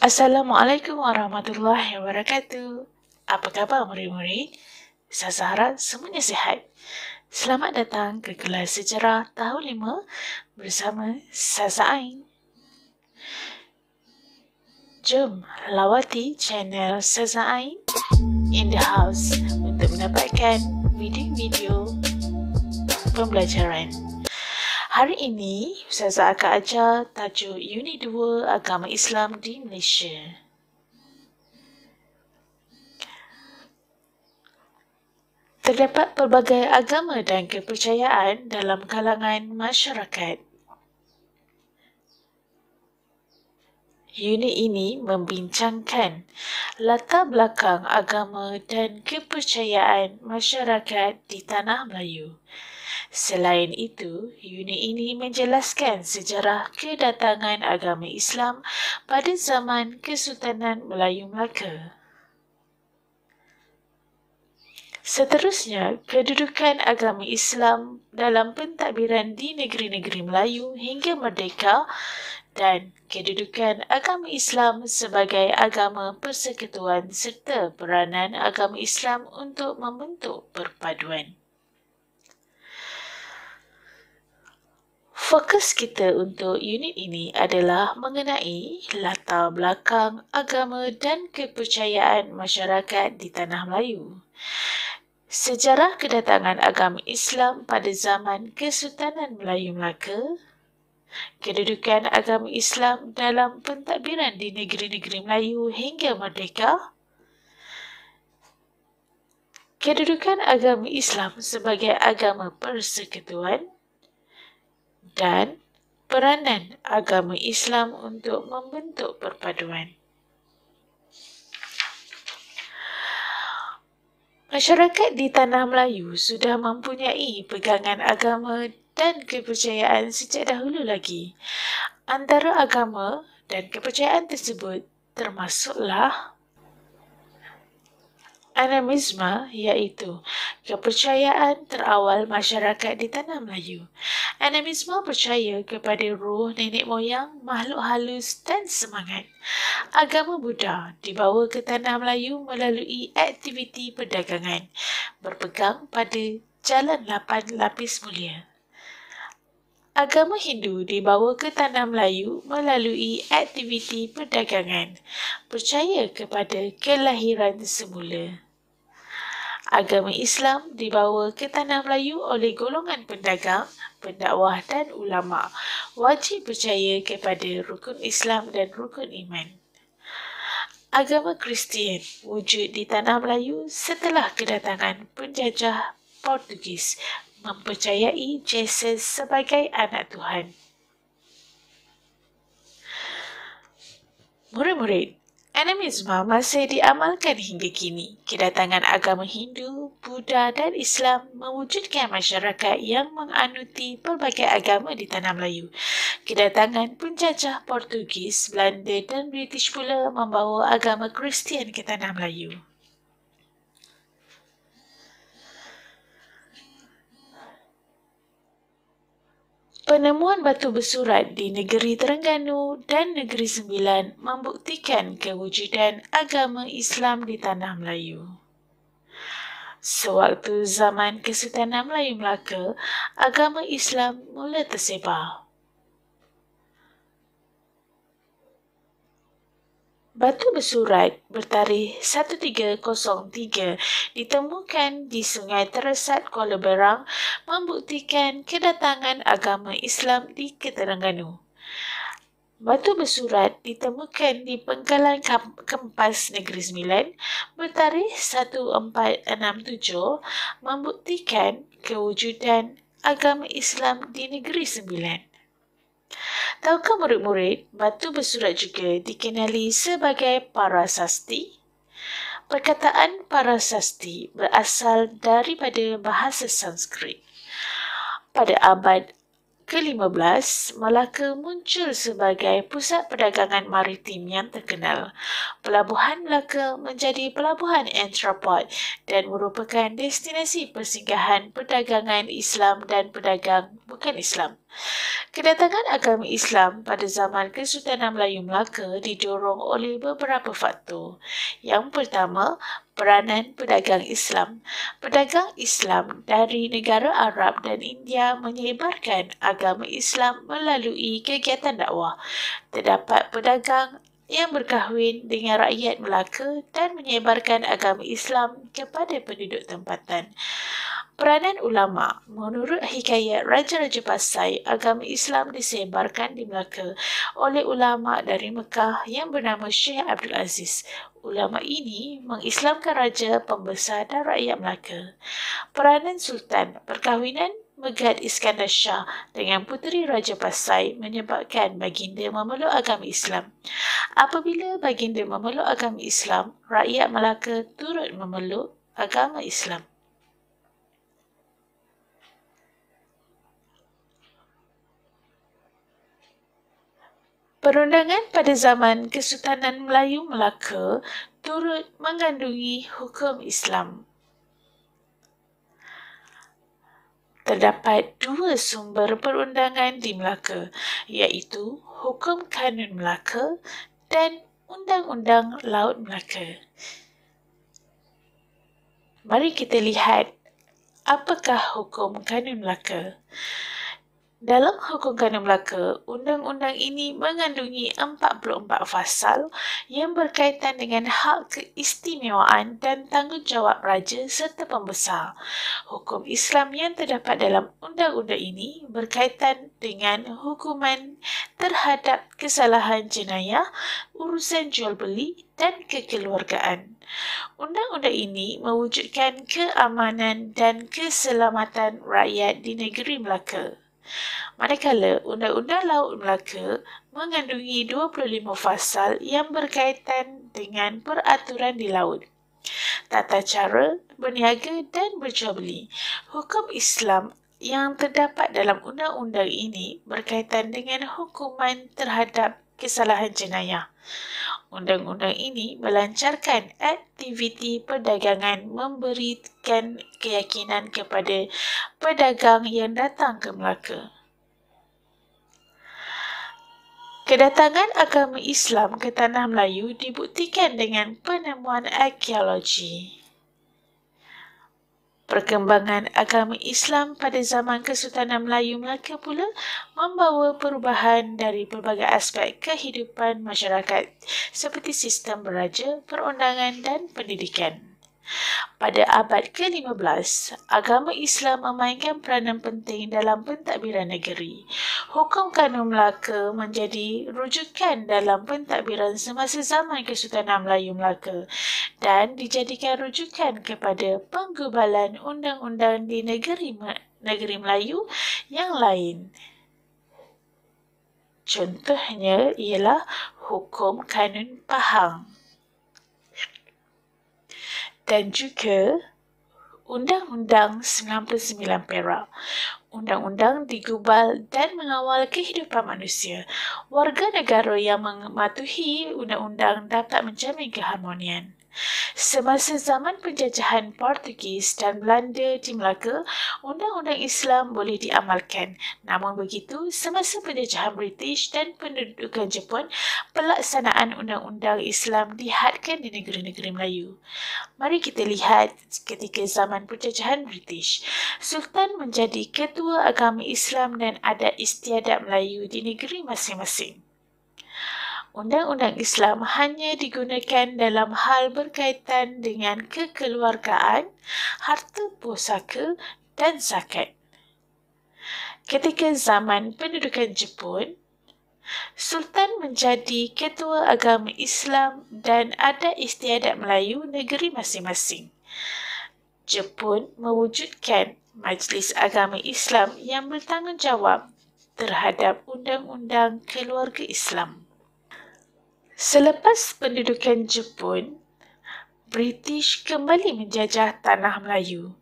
Assalamualaikum warahmatullahi wabarakatuh. Apa khabar murid-murid? Saya harap semuanya sihat. Selamat datang ke kelas sejarah tahun 5 bersama Saza Ain. Jom lawati channel Saza Ain in the house untuk mendapatkan video-video pembelajaran. Hari ini, Ustazah akan ajar tajuk Unit 2 Agama Islam di Malaysia. Terdapat pelbagai agama dan kepercayaan dalam kalangan masyarakat. Unit ini membincangkan latar belakang agama dan kepercayaan masyarakat di Tanah Melayu. Selain itu, unit ini menjelaskan sejarah kedatangan agama Islam pada zaman Kesultanan Melayu Melaka. Seterusnya, kedudukan agama Islam dalam pentadbiran di negeri-negeri Melayu hingga merdeka dan kedudukan agama Islam sebagai agama persekutuan serta peranan agama Islam untuk membentuk perpaduan. Fokus kita untuk unit ini adalah mengenai latar belakang agama dan kepercayaan masyarakat di Tanah Melayu. Sejarah kedatangan agama Islam pada zaman Kesultanan Melayu Melaka, kedudukan agama Islam dalam pentadbiran di negeri-negeri Melayu hingga merdeka, kedudukan agama Islam sebagai agama persekutuan, dan peranan agama Islam untuk membentuk perpaduan. Masyarakat di Tanah Melayu sudah mempunyai pegangan agama dan kepercayaan sejak dahulu lagi. Antara agama dan kepercayaan tersebut termasuklah animisme, iaitu kepercayaan terawal masyarakat di Tanah Melayu. Animisme percaya kepada roh nenek moyang, makhluk halus dan semangat. Agama Buddha dibawa ke Tanah Melayu melalui aktiviti perdagangan, berpegang pada jalan 8 lapis mulia. Agama Hindu dibawa ke Tanah Melayu melalui aktiviti perdagangan, percaya kepada kelahiran semula. Agama Islam dibawa ke Tanah Melayu oleh golongan pendagang, pendakwah dan ulama. Wajib percaya kepada rukun Islam dan rukun iman. Agama Kristian wujud di Tanah Melayu setelah kedatangan penjajah Portugis, mempercayai Yesus sebagai anak Tuhan. Murid-murid, animisme masih diamalkan hingga kini. Kedatangan agama Hindu, Buddha dan Islam mewujudkan masyarakat yang menganuti pelbagai agama di Tanah Melayu. Kedatangan penjajah Portugis, Belanda dan British pula membawa agama Kristian ke Tanah Melayu. Penemuan batu bersurat di negeri Terengganu dan Negeri Sembilan membuktikan kewujudan agama Islam di Tanah Melayu. Sewaktu zaman Kesultanan Melayu Melaka, agama Islam mula tersebar. Batu bersurat bertarikh 1303 ditemukan di Sungai Teresat Kuala Berang membuktikan kedatangan agama Islam di Terengganu. Batu bersurat ditemukan di Penggalan Kempas Negeri Sembilan bertarikh 1467 membuktikan kewujudan agama Islam di Negeri Sembilan. Tahukah murid-murid, batu bersurat juga dikenali sebagai Parasasti? Perkataan Parasasti berasal daripada bahasa Sanskrit. Pada abad ke-15, Melaka muncul sebagai pusat perdagangan maritim yang terkenal. Pelabuhan Melaka menjadi pelabuhan entrepot dan merupakan destinasi persinggahan perdagangan Islam dan pedagang bukan Islam. Kedatangan agama Islam pada zaman Kesultanan Melayu Melaka didorong oleh beberapa faktor. Yang pertama, peranan pedagang Islam. Pedagang Islam dari negara Arab dan India menyebarkan agama Islam melalui kegiatan dakwah. Terdapat pedagang yang berkahwin dengan rakyat Melaka dan menyebarkan agama Islam kepada penduduk tempatan. Peranan ulama. Menurut hikayat Raja-Raja Pasai, agama Islam disebarkan di Melaka oleh ulama dari Mekah yang bernama Syekh Abdul Aziz. Ulama ini mengislamkan raja, pembesar dan rakyat Melaka. Peranan Sultan. Perkahwinan Megat Iskandar Shah dengan puteri Raja Pasai menyebabkan baginda memeluk agama Islam. Apabila baginda memeluk agama Islam, rakyat Melaka turut memeluk agama Islam. Perundangan pada zaman Kesultanan Melayu Melaka turut mengandungi hukum Islam. Terdapat dua sumber perundangan di Melaka, iaitu Hukum Kanun Melaka dan Undang-Undang Laut Melaka. Mari kita lihat apakah Hukum Kanun Melaka. Dalam Hukum Kanun Melaka, undang-undang ini mengandungi 44 fasal yang berkaitan dengan hak keistimewaan dan tanggungjawab raja serta pembesar. Hukum Islam yang terdapat dalam undang-undang ini berkaitan dengan hukuman terhadap kesalahan jenayah, urusan jual beli dan kekeluargaan. Undang-undang ini mewujudkan keamanan dan keselamatan rakyat di negeri Melaka. Manakala Undang-Undang Laut Melaka mengandungi 25 fasal yang berkaitan dengan peraturan di laut, tata cara berniaga dan berjual beli. Hukum Islam yang terdapat dalam undang-undang ini berkaitan dengan hukuman terhadap kesalahan jenayah. Undang-undang ini melancarkan aktiviti perdagangan, memberikan keyakinan kepada pedagang yang datang ke Melaka. Kedatangan agama Islam ke Tanah Melayu dibuktikan dengan penemuan arkeologi. Perkembangan agama Islam pada zaman Kesultanan Melayu Melaka pula membawa perubahan dari pelbagai aspek kehidupan masyarakat seperti sistem beraja, perundangan dan pendidikan. Pada abad ke-15, agama Islam memainkan peranan penting dalam pentadbiran negeri. Hukum Kanun Melaka menjadi rujukan dalam pentadbiran semasa zaman Kesultanan Melayu Melaka dan dijadikan rujukan kepada penggubalan undang-undang di negeri Melayu yang lain. Contohnya ialah Hukum Kanun Pahang dan juga Undang-Undang 99 Perak. Undang-undang digubal dan mengawal kehidupan manusia. Warga negara yang mematuhi undang-undang dapat menjamin keharmonian. Semasa zaman penjajahan Portugis dan Belanda di Melaka, undang-undang Islam boleh diamalkan. Namun begitu, semasa penjajahan British dan pendudukan Jepun, pelaksanaan undang-undang Islam dihadkan di negeri-negeri Melayu. Mari kita lihat ketika zaman penjajahan British. Sultan menjadi ketua agama Islam dan adat istiadat Melayu di negeri masing-masing. Undang-undang Islam hanya digunakan dalam hal berkaitan dengan kekeluargaan, harta pusaka dan zakat. Ketika zaman pendudukan Jepun, Sultan menjadi ketua agama Islam dan adat istiadat Melayu negeri masing-masing. Jepun mewujudkan Majlis Agama Islam yang bertanggungjawab terhadap undang-undang keluarga Islam. Selepas pendudukan Jepun, British kembali menjajah Tanah Melayu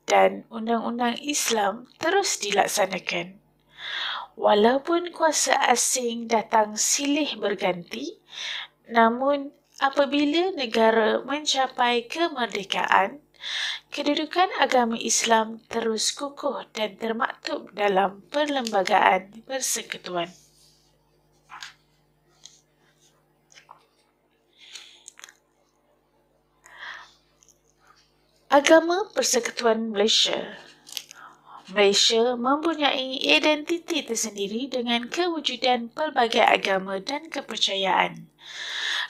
dan undang-undang Islam terus dilaksanakan. Walaupun kuasa asing datang silih berganti, namun apabila negara mencapai kemerdekaan, Kedudukan agama Islam terus kukuh dan termaktub dalam perlembagaan persekutuan. Agama Persekutuan Malaysia. Malaysia mempunyai identiti tersendiri dengan kewujudan pelbagai agama dan kepercayaan.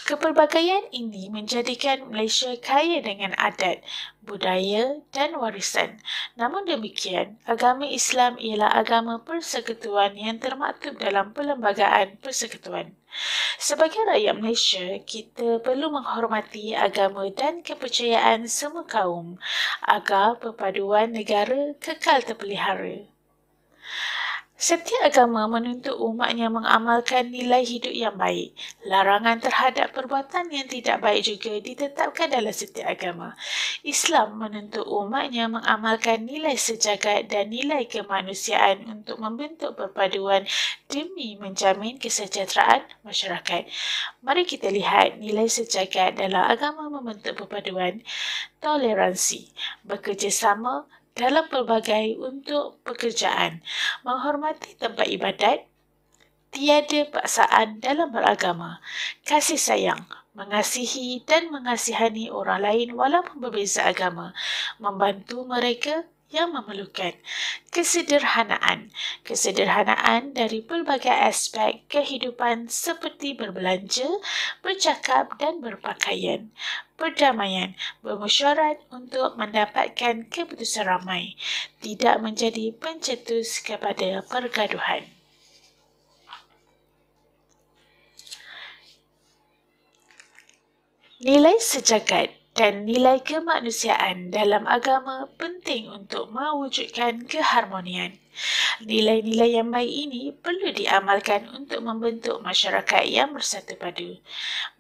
Kepelbagaian ini menjadikan Malaysia kaya dengan adat, budaya dan warisan. Namun demikian, agama Islam ialah agama persekutuan yang termaktub dalam perlembagaan persekutuan. Sebagai rakyat Malaysia, kita perlu menghormati agama dan kepercayaan semua kaum agar perpaduan negara kekal terpelihara. Setiap agama menuntut umatnya mengamalkan nilai hidup yang baik. Larangan terhadap perbuatan yang tidak baik juga ditetapkan dalam setiap agama. Islam menuntut umatnya mengamalkan nilai sejagat dan nilai kemanusiaan untuk membentuk perpaduan demi menjamin kesejahteraan masyarakat. Mari kita lihat nilai sejagat dalam agama membentuk perpaduan, toleransi, bekerjasama dalam pelbagai untuk pekerjaan, menghormati tempat ibadat, tiada paksaan dalam beragama, kasih sayang, mengasihi dan mengasihani orang lain walaupun berbeza agama, membantu mereka yang memerlukan, kesederhanaan dari pelbagai aspek kehidupan seperti berbelanja, bercakap dan berpakaian, perdamaian, bermesyuarat untuk mendapatkan keputusan ramai, tidak menjadi pencetus kepada pergaduhan. Nilai sejagat dan nilai kemanusiaan dalam agama penting untuk mewujudkan keharmonian. Nilai-nilai yang baik ini perlu diamalkan untuk membentuk masyarakat yang bersatu padu.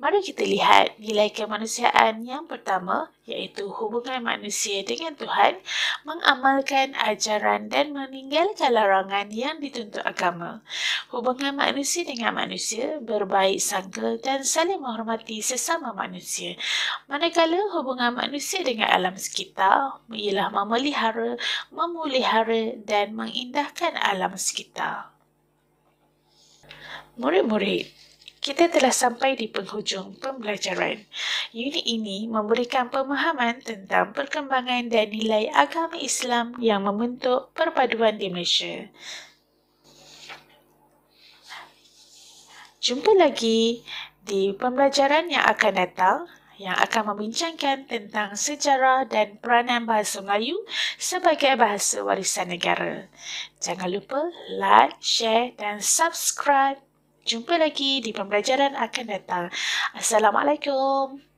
Mari kita lihat nilai kemanusiaan yang pertama, iaitu hubungan manusia dengan Tuhan, mengamalkan ajaran dan meninggalkan larangan yang dituntut agama. Hubungan manusia dengan manusia, berbaik sangka dan saling menghormati sesama manusia. Manakala hubungan manusia dengan alam sekitar ialah memelihara, memulihara dan mengindahkan alam sekitar. Murid-murid, kita telah sampai di penghujung pembelajaran. Unit ini memberikan pemahaman tentang perkembangan dan nilai agama Islam yang membentuk perpaduan di Malaysia. Jumpa lagi di pembelajaran yang akan datang yang akan membincangkan tentang sejarah dan peranan bahasa Melayu sebagai bahasa warisan negara. Jangan lupa like, share dan subscribe. Jumpa lagi di pembelajaran akan datang. Assalamualaikum.